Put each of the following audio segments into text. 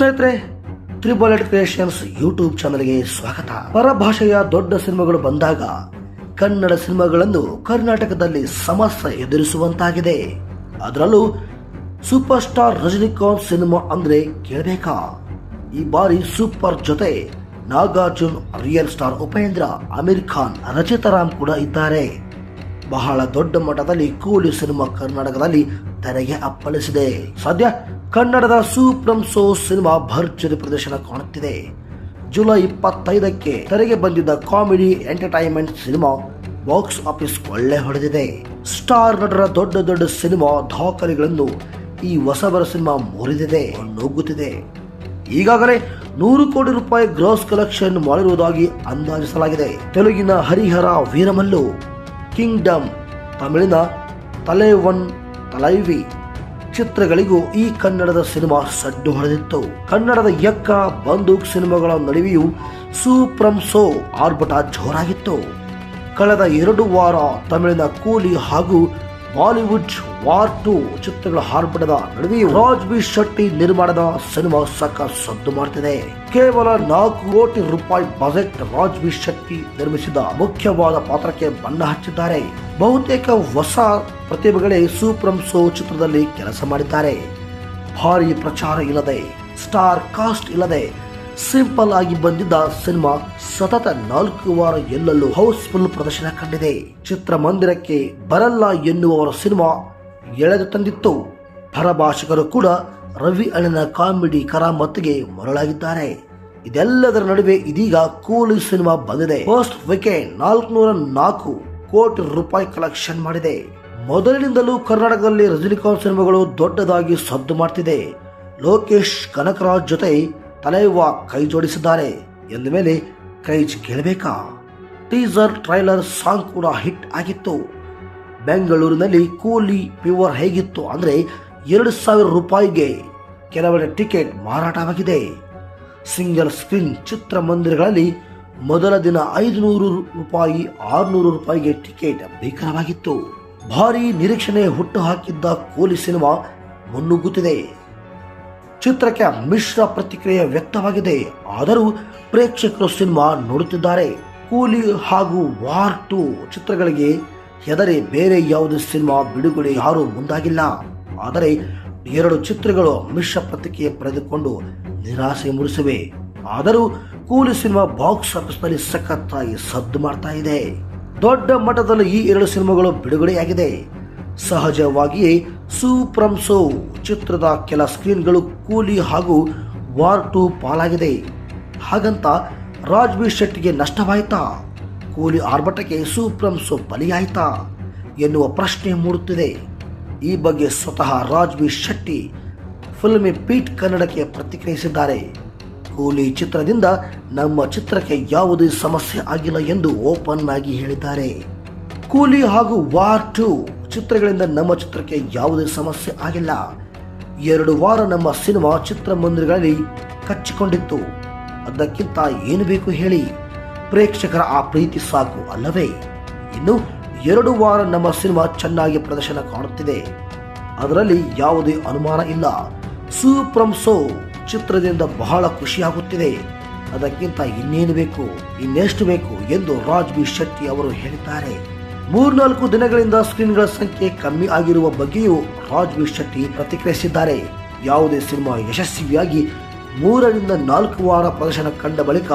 ಸ್ನೇಹಿತರೆ, ತ್ರಿಬುಲೆಟ್ creations YouTube ಚಾನಲ್ಗೆ ಸ್ವಾಗತ. ಪರಭಾಷೆಯ ದೊಡ್ಡ ಸಿನಿಮಾಗಳು ಬಂದಾಗ ಕನ್ನಡ ಸಿನಿಮಾಗಳನ್ನು ಕರ್ನಾಟಕದಲ್ಲಿ ಸಮಸ್ಯೆ ಎದುರಿಸುವಂತಾಗಿದೆ. ಅದರಲ್ಲೂ ಸೂಪರ್ ಸ್ಟಾರ್ ರಜನಿಕಾಂತ್ ಸಿನಿಮಾ ಅಂದ್ರೆ ಕೇಳಬೇಕಾ? ಈ ಬಾರಿ ಸೂಪರ್ ಜೊತೆ ನಾಗಾರ್ಜುನ್, ರಿಯಲ್ ಸ್ಟಾರ್ ಉಪೇಂದ್ರ, ಅಮೀರ್ ಖಾನ್, ರಚಿತಾ ರಾಮ್ ಕೂಡ ಇದ್ದಾರೆ. ಬಹಳ ದೊಡ್ಡ ಮಟ್ಟದಲ್ಲಿ ಕೂಲಿ ಸಿನಿಮಾ ಕರ್ನಾಟಕದಲ್ಲಿ ತೆರೆಗೆ ಅಪ್ಪಳಿಸಿದೆ. ಸದ್ಯ ಕನ್ನಡದ ಸೂಪರ್ ಶೋ ಸಿನಿಮಾ ಭರ್ಜರಿ ಪ್ರದರ್ಶನ ಕಾಣುತ್ತಿದೆ. ಜುಲೈ 25ಕ್ಕೆ ತೆರೆಗೆ ಬಂದಿದ್ದ comedy entertainment cinema box office ಕೊಳ್ಳೆ ಹೊಡೆದಿದೆ. ಸ್ಟಾರ್ ನಟರ ದೊಡ್ಡ ದೊಡ್ಡ ಸಿನಿಮಾ ದಾಖಲೆಗಳನ್ನು ಈ ಹೊಸಬರ ಸಿನಿಮಾ ಮುರಿದಿದೆ, ನುಗ್ಗುತ್ತಿದೆ. ಈಗಾಗಲೇ 100 ಕೋಟಿ ರೂಪಾಯಿ ಗ್ರಾಸ್ ಕಲೆಕ್ಷನ್ ಮಾಡಿರುವುದಾಗಿ ಅಂದಾಜಿಸಲಾಗಿದೆ. ತೆಲುಗಿನ ಹರಿಹರ ವೀರಮಲ್ಲು, ಕಿಂಗ್ಡಮ್, ತಮಿಳಿನ ತಲೈವನ್ ತಲೈವಿ ಚಿತ್ರಗಳಿಗೂ ಈ ಕನ್ನಡದ ಸಿನಿಮಾ ಸಡ್ಡು ಹೊಡೆದಿತ್ತು. ಕನ್ನಡದ ಯಕ್ಕ, ಬಂದೂಕ್ ಸಿನಿಮಾಗಳ ನಡುವೆಯೂ ಸೂಪರ್ ಶೋ ಆರ್ಭಟ ಜೋರಾಗಿತ್ತು. ಕಳೆದ 2 ವಾರ ತಮಿಳಿನ ಕೂಲಿ ಹಾಗೂ ಬಾಲಿವುಡ್ ವಾರ್ 2 ಚಿತ್ರಗಳ ಆರ್ಭಟದ ನಡುವೆಯೂ ರಾಜ್ ಬಿ ಶೆಟ್ಟಿ ನಿರ್ಮಾಣದ ಸಿನಿಮಾ ಸಖತ್ ಸದ್ದು ಮಾಡುತ್ತಿದೆ. ಕೇವಲ 4 ಕೋಟಿ ರೂಪಾಯಿ ಬಜೆಟ್ ರಾಜ್ ಬಿ ಶೆಟ್ಟಿ ನಿರ್ಮಿಸಿದ ಮುಖ್ಯವಾದ ಪಾತ್ರಕ್ಕೆ ಬಣ್ಣ ಹಚ್ಚಿದ್ದಾರೆ. ಬಹುತೇಕ ಹೊಸ ಪ್ರತಿಭೆಗಳೇ ಸೂಪರ್ ಶೋ ಚಿತ್ರದಲ್ಲಿ ಕೆಲಸ ಮಾಡಿದ್ದಾರೆ. ಭಾರಿ ಪ್ರಚಾರ ಇಲ್ಲದೆ, ಸ್ಟಾರ್ ಕಾಸ್ಟ್ ಇಲ್ಲದೆ ಸಿಂಪಲ್ ಆಗಿ ಬಂದಿದ್ದ ಸಿನಿಮಾ ಸತತ 4 ವಾರ ಎಲ್ಲೆಲ್ಲೂ ಹೌಸ್ಫುಲ್ ಪ್ರದರ್ಶನ ಕಂಡಿದೆ. ಚಿತ್ರಮಂದಿರಕ್ಕೆ ಬರಲ್ಲ ಎನ್ನುವವರ ಸಿನಿಮಾ ಎಳೆದು ತಂದಿತ್ತು. ಪರಭಾಷಿಕರು ಕೂಡ ರವಿ ಅಣ್ಣನ ಕಾಮಿಡಿ ಕರಾಮತ್ತಿಗೆ ಮರಳಾಗಿದ್ದಾರೆ. ಇದೆಲ್ಲದರ ನಡುವೆ ಇದೀಗ ಕೂಲಿ ಸಿನಿಮಾ ಬಂದಿದೆ. ಫಸ್ಟ್ ವೀಕೆಂಡ್ 404 ಕೋಟಿ ರೂಪಾಯಿ ಕಲೆಕ್ಷನ್ ಮಾಡಿದೆ. ಮೊದಲಿನಿಂದಲೂ ಕರ್ನಾಟಕದಲ್ಲಿ ರಜನಿಕಾಂತ್ ಸಿನಿಮಾಗಳು ದೊಡ್ಡದಾಗಿ ಸದ್ದು ಮಾಡ್ತಿದೆ. ಲೋಕೇಶ್ ಕನಕರಾಜ್ ಜೊತೆ ತಲೈವಾ ಕೈ ಜೋಡಿಸಿದ್ದಾರೆ ಎಂದ ಮೇಲೆ ಕ್ರೇಜ್ ಕೇಳಬೇಕಾ? ಟೀಸರ್ ಟ್ರೈಲರ್ ಸಾಂಗ್ ಕೂಡ ಹಿಟ್ ಆಗಿತ್ತು. ಬೆಂಗಳೂರಿನಲ್ಲಿ ಕೂಲಿ ಪ್ಯೂರ್ ಹೇಗಿತ್ತು ಅಂದ್ರೆ 2,000 ರೂಪಾಯಿಗೆ ಕೆಲವೆಡೆ ಟಿಕೆಟ್ ಮಾರಾಟವಾಗಿದೆ. ಸಿಂಗಲ್ ಸ್ಕ್ರೀನ್ ಚಿತ್ರಮಂದಿರಗಳಲ್ಲಿ ಮೊದಲ ದಿನ 500 ರೂಪಾಯಿ, 600 ರೂಪಾಯಿಗೆ ಟಿಕೆಟ್ ಭೀಕರವಾಗಿತ್ತು. ಭಾರಿ ನಿರೀಕ್ಷಣೆ ಹುಟ್ಟು ಹಾಕಿದ್ದ ಕೂಲಿ ಸಿನಿಮಾ ಮುನ್ನುಗ್ಗುತ್ತಿದೆ. ಚಿತ್ರಕ್ಕೆ ಮಿಶ್ರ ಪ್ರತಿಕ್ರಿಯೆ ವ್ಯಕ್ತವಾಗಿದೆ. ಆದರೂ ಪ್ರೇಕ್ಷಕರು ಸಿನಿಮಾ ನೋಡುತ್ತಿದ್ದಾರೆ. ಕೂಲಿ ಹಾಗೂ ವಾರ್ 2 ಚಿತ್ರಗಳಿಗೆ ಹೆದರಿ ಬೇರೆ ಯಾವುದೇ ಸಿನಿಮಾ ಬಿಡುಗಡೆ ಯಾರೂ ಮುಂದಾಗಿಲ್ಲ. ಆದರೆ 2 ಚಿತ್ರಗಳು ಮಿಶ್ರ ಪ್ರತಿಕ್ರಿಯೆ ಪಡೆದುಕೊಂಡು ನಿರಾಸೆ ಮೂಡಿಸಿವೆ. ಆದರೂ ಕೂಲಿ ಸಿನಿಮಾ ಬಾಕ್ಸ್ ಆಫೀಸ್ನಲ್ಲಿ ಸಖತ್ತಾಗಿ ಸದ್ದು ಮಾಡ್ತಾ ಇದೆ. ದೊಡ್ಡ ಮಟ್ಟದಲ್ಲಿ ಈ 2 ಸಿನಿಮಾಗಳು ಬಿಡುಗಡೆಯಾಗಿದೆ. ಸಹಜವಾಗಿಯೇ ಸೂಪರ್ ಶೋ ಚಿತ್ರದ ಕೆಲ ಸ್ಕ್ರೀನ್ಗಳು ಕೂಲಿ ಹಾಗೂ ವಾರ್ 2 ಪಾಲಾಗಿದೆ. ಹಾಗಂತ ರಾಜ್ ಬಿ ಶೆಟ್ಟಿಗೆ ನಷ್ಟವಾಯಿತಾ? ಕೂಲಿ ಆರ್ಭಟಕ್ಕೆ ಸೂಪರ್ ಶೋ ಬಲಿಯಾಯಿತಾ ಎನ್ನುವ ಪ್ರಶ್ನೆ ಮೂಡುತ್ತಿದೆ. ಈ ಬಗ್ಗೆ ಸ್ವತಃ ರಾಜ್ ಬಿ ಶೆಟ್ಟಿ ಫಿಲ್ಮಿ ಬೀಟ್ ಕನ್ನಡಕ್ಕೆ ಪ್ರತಿಕ್ರಿಯಿಸಿದ್ದಾರೆ. ಕೂಲಿ ಚಿತ್ರದಿಂದ ನಮ್ಮ ಚಿತ್ರಕ್ಕೆ ಯಾವುದೇ ಸಮಸ್ಯೆ ಆಗಿಲ್ಲ ಎಂದು ಓಪನ್ ಆಗಿ ಹೇಳಿದ್ದಾರೆ. ಕೂಲಿ ಹಾಗೂ ವಾರ್ 2 ಚಿತ್ರಗಳಿಂದ ನಮ್ಮ ಚಿತ್ರಕ್ಕೆ ಯಾವುದೇ ಸಮಸ್ಯೆ ಆಗಿಲ್ಲ. 2 ವಾರ ನಮ್ಮ ಸಿನಿಮಾ ಚಿತ್ರಮಂದಿರಗಳಲ್ಲಿ ಕಚ್ಚಿಕೊಂಡಿತ್ತು. ಅದಕ್ಕಿಂತ ಏನು ಬೇಕು ಹೇಳಿ? ಪ್ರೇಕ್ಷಕರ ಆ ಪ್ರೀತಿ ಸಾಕು ಅಲ್ಲವೇ? ಇನ್ನು 2 ವಾರ ನಮ್ಮ ಸಿನಿಮಾ ಚೆನ್ನಾಗಿ ಪ್ರದರ್ಶನ ಕಾಣುತ್ತಿದೆ, ಅದರಲ್ಲಿ ಯಾವುದೇ ಅನುಮಾನ ಇಲ್ಲ. ಸೂಪರ್ ಶೋ ಚಿತ್ರದಿಂದ ಬಹಳ ಖುಷಿಯಾಗುತ್ತಿದೆ. ಅದಕ್ಕಿಂತ ಇನ್ನೇನು ಬೇಕು, ಇನ್ನೆಷ್ಟು ಬೇಕು ಎಂದು ರಾಜ್ ಬಿ ಶೆಟ್ಟಿ ಅವರು ಹೇಳಿದ್ದಾರೆ. 3-4 ದಿನಗಳಿಂದ ಸ್ಕ್ರೀನ್ಗಳ ಸಂಖ್ಯೆ ಕಮ್ಮಿ ಆಗಿರುವ ಬಗ್ಗೆಯೂ ರಾಜ್ ಬಿ ಶೆಟ್ಟಿ ಪ್ರತಿಕ್ರಿಯಿಸಿದ್ದಾರೆ. ಯಾವುದೇ ಸಿನಿಮಾ ಯಶಸ್ವಿಯಾಗಿ 3-4 ವಾರ ಪ್ರದರ್ಶನ ಕಂಡ ಬಳಿಕ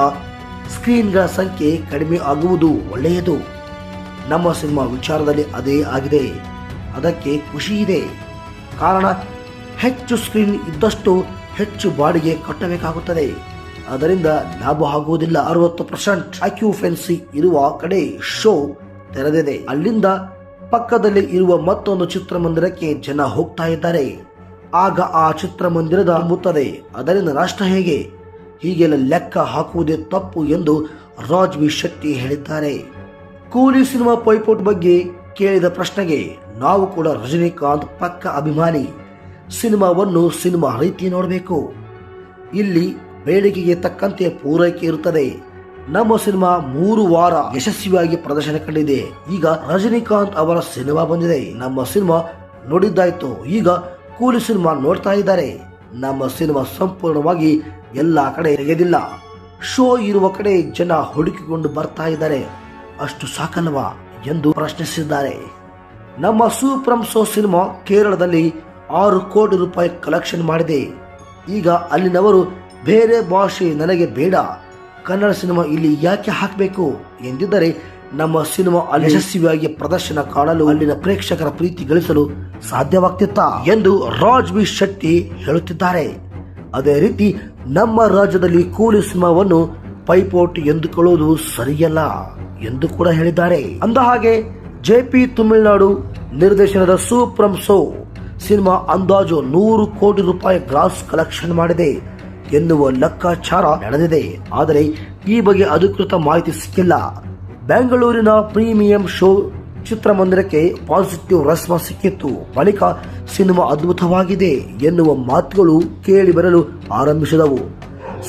ಸ್ಕ್ರೀನ್ಗಳ ಸಂಖ್ಯೆ ಕಡಿಮೆ ಆಗುವುದು ಒಳ್ಳೆಯದು. ನಮ್ಮ ಸಿನಿಮಾ ವಿಚಾರದಲ್ಲಿ ಅದೇ ಆಗಿದೆ. ಅದಕ್ಕೆ ಖುಷಿ ಇದೆ. ಕಾರಣ ಹೆಚ್ಚು ಸ್ಕ್ರೀನ್ ಇದ್ದಷ್ಟು ಹೆಚ್ಚು ಬಾಡಿಗೆ ಕಟ್ಟಬೇಕಾಗುತ್ತದೆ. ಅದರಿಂದ ಲಾಭ ಆಗುವುದಿಲ್ಲ. 60% ಆಕ್ಯುಪೆನ್ಸಿ ಇರುವ ಕಡೆ ಶೋ ತೆರೆದಿದೆ. ಅಲ್ಲಿಂದ ಪಕ್ಕದಲ್ಲಿ ಇರುವ ಮತ್ತೊಂದು ಚಿತ್ರಮಂದಿರಕ್ಕೆ ಜನ ಹೋಗ್ತಾ ಇದ್ದಾರೆ. ಆಗ ಆ ಚಿತ್ರಮಂದಿರದ ತುಂಬುತ್ತದೆ. ಅದರಿಂದ ನಷ್ಟ ಹೇಗೆ? ಹೀಗೆಲ್ಲ ಲೆಕ್ಕ ಹಾಕುವುದೇ ತಪ್ಪು ಎಂದು ರಾಜ್ ಬಿ ಶೆಟ್ಟಿ ಹೇಳಿದ್ದಾರೆ. ಕೂಲಿ ಸಿನಿಮಾ ಪೈಪೋಟ್ ಬಗ್ಗೆ ಕೇಳಿದ ಪ್ರಶ್ನೆಗೆ, ನಾವು ಕೂಡ ರಜನಿಕಾಂತ್ ಪಕ್ಕ ಅಭಿಮಾನಿ. ಸಿನಿಮಾವನ್ನು ಸಿನಿಮಾ ರೀತಿ ನೋಡಬೇಕು. ಇಲ್ಲಿ ಬೇಡಿಕೆಗೆ ತಕ್ಕಂತೆ ಪೂರೈಕೆ ಇರುತ್ತದೆ. ನಮ್ಮ ಸಿನಿಮಾ 3 ವಾರ ಯಶಸ್ವಿಯಾಗಿ ಪ್ರದರ್ಶನ ಕಂಡಿದೆ. ಈಗ ರಜನಿಕಾಂತ್ ಅವರ ಸಿನಿಮಾ ಬಂದಿದೆ. ನಮ್ಮ ಸಿನಿಮಾ ನೋಡಿದ್ದಾಯ್ತು. ಈಗ ಕೂಲಿ ಸಿನಿಮಾ ನೋಡ್ತಾ ಇದ್ದಾರೆ. ನಮ್ಮ ಸಿನಿಮಾ ಸಂಪೂರ್ಣವಾಗಿ ಎಲ್ಲ ಕಡೆ ತೆಗೆದಿಲ್ಲ. ಶೋ ಇರುವ ಕಡೆ ಜನ ಹುಡುಕಿಕೊಂಡು ಬರ್ತಾ ಇದ್ದಾರೆ, ಅಷ್ಟು ಸಾಕಲ್ವಾ ಎಂದು ಪ್ರಶ್ನಿಸಿದ್ದಾರೆ. ನಮ್ಮ ಸೂಪರ್ ಶೋ ಸಿನಿಮಾ ಕೇರಳದಲ್ಲಿ 6 ಕೋಟಿ ರೂಪಾಯಿ ಕಲೆಕ್ಷನ್ ಮಾಡಿದೆ. ಈಗ ಅಲ್ಲಿನವರು ಬೇರೆ ಭಾಷೆ ನನಗೆ ಬೇಡ, ಕನ್ನಡ ಸಿನಿಮಾ ಇಲ್ಲಿ ಯಾಕೆ ಹಾಕಬೇಕು ಎಂದಿದ್ದರೆ ನಮ್ಮ ಸಿನಿಮಾ ಅಲ್ಲಿ ಯಶಸ್ವಿಯಾಗಿ ಪ್ರದರ್ಶನ ಕಾಣಲು ಅಲ್ಲಿನ ಪ್ರೇಕ್ಷಕರ ಪ್ರೀತಿ ಗಳಿಸಲು ಸಾಧ್ಯವಾಗ್ತಿತ್ತ ಎಂದು ರಾಜ್ ಬಿ ಶೆಟ್ಟಿ ಹೇಳುತ್ತಿದ್ದಾರೆ. ಅದೇ ರೀತಿ ನಮ್ಮ ರಾಜ್ಯದಲ್ಲಿ ಕೂಲಿ ಸಿನಿಮಾವನ್ನು ಪೈಪೋಟಿ ಎಂದುಕೊಳ್ಳುವುದು ಸರಿಯಲ್ಲ ಎಂದು ಕೂಡ ಹೇಳಿದ್ದಾರೆ. ಅಂದಹಾಗೆ ಜೆಪಿ ತಮಿಳುನಾಡು ನಿರ್ದೇಶನದ ಸೂಪರ್ ಶೋ ಸಿನಿಮಾ ಅಂದಾಜು 100 ಕೋಟಿ ರೂಪಾಯಿ ಗ್ರಾಸ್ ಕಲೆಕ್ಷನ್ ಮಾಡಿದೆ ಎನ್ನುವ ಲೆಕ್ಕಾಚಾರ ನಡೆದಿದೆ. ಆದರೆ ಈ ಬಗ್ಗೆ ಅಧಿಕೃತ ಮಾಹಿತಿ ಸಿಕ್ಕಿಲ್ಲ. ಬೆಂಗಳೂರಿನ ಪ್ರೀಮಿಯಂ ಶೋ ಚಿತ್ರಮಂದಿರಕ್ಕೆ ಪಾಸಿಟಿವ್ ರೆಸ್ಪಾನ್ಸ್ ಸಿಕ್ಕಿತ್ತು. ಬಳಿಕ ಸಿನಿಮಾ ಅದ್ಭುತವಾಗಿದೆ ಎನ್ನುವ ಮಾತುಗಳು ಕೇಳಿ ಬರಲು ಆರಂಭಿಸಿದವು.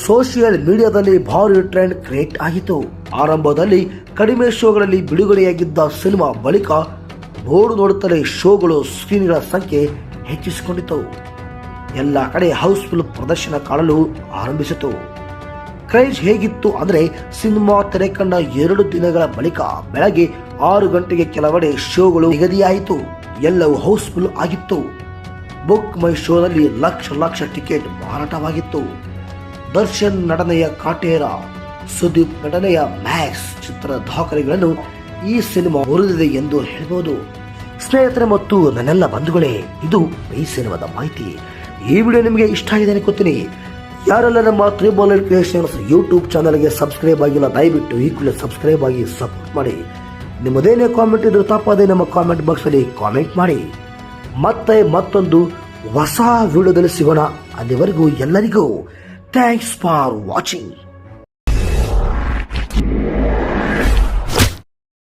ಸೋಷಿಯಲ್ ಮೀಡಿಯಾದಲ್ಲಿ ಭಾರಿ ಟ್ರೆಂಡ್ ಕ್ರಿಯೇಟ್ ಆಗಿತ್ತು. ಆರಂಭದಲ್ಲಿ ಕಡಿಮೆ ಶೋಗಳಲ್ಲಿ ಬಿಡುಗಡೆಯಾಗಿದ್ದ ಸಿನಿಮಾ ಬಳಿಕ ನೋಡುತ್ತಲೇ ಶೋಗಳು ಸ್ಕ್ರೀನ್ಗಳ ಸಂಖ್ಯೆ ಹೆಚ್ಚಿಸಿಕೊಂಡಿತು. ಎಲ್ಲ ಕಡೆ ಹೌಸ್ಫುಲ್ ಪ್ರದರ್ಶನ ಕಾಣಲು ಆರಂಭಿಸಿತು. ಕ್ರೇಜ್ ಹೇಗಿತ್ತು ಅಂದ್ರೆ ಸಿನಿಮಾ ತೆರೆ ಕಂಡ 2 ದಿನಗಳ ಬಳಿಕ ಬೆಳಗ್ಗೆ 6 ಗಂಟೆಗೆ ಕೆಲವೆಡೆ ಶೋಗಳು ನಿಗದಿಯಾಯಿತು. ಎಲ್ಲವೂ ಹೌಸ್ಫುಲ್ ಆಗಿತ್ತು. ಬುಕ್ ಮೈ ಶೋನಲ್ಲಿ ಲಕ್ಷ ಟಿಕೆಟ್ ಮಾರಾಟವಾಗಿತ್ತು. ದರ್ಶನ್ ನಟನೆಯ ಕಾಟೇರ, ಸುದೀಪ್ ನಟನೆಯ ಮ್ಯಾಕ್ಸ್ ಚಿತ್ರದ ದಾಖಲೆಗಳನ್ನು ಈ ಸಿನಿಮಾ ಮುರಿದಿದೆ ಎಂದು ಹೇಳಬಹುದು. ಸ್ನೇಹಿತರೆ ಮತ್ತು ನನ್ನೆಲ್ಲ ಬಂಧುಗಳೇ, ಇದು ಈ ಸಿನಿಮಾದ ಮಾಹಿತಿ. ಈ ವಿಡಿಯೋ ನಿಮಗೆ ಇಷ್ಟ ಆಗಿದೆ ಅನ್ಕೋತೀನಿ. ಯಾರೆಲ್ಲ ನಮ್ಮ ತ್ರಿಬಲ್ ಕ್ರಿಯೇಷನ್ಸ್ ಯೂಟ್ಯೂಬ್ ಚಾನಲ್ಗೆ ಸಬ್ಸ್ಕ್ರೈಬ್ ಆಗಿಲ್ಲ, ದಯವಿಟ್ಟು ಈ ಕೂಡಲೇ ಸಬ್ಸ್ಕ್ರೈಬ್ ಆಗಿ ಸಪೋರ್ಟ್ ಮಾಡಿ. ನಿಮ್ಮದೇನೇ ಕಾಮೆಂಟ್ ಇದ್ರೂ ತಪ್ಪದೆ ನಮ್ಮ ಕಾಮೆಂಟ್ ಬಾಕ್ಸ್ ಅಲ್ಲಿ ಕಾಮೆಂಟ್ ಮಾಡಿ. ಮತ್ತೆ ಮತ್ತೊಂದು ಹೊಸ ವಿಡಿಯೋದಲ್ಲಿ ಸಿಗೋಣ. ಅಲ್ಲಿವರೆಗೂ ಎಲ್ಲರಿಗೂ ಥ್ಯಾಂಕ್ಸ್ ಫಾರ್ ವಾಚಿಂಗ್.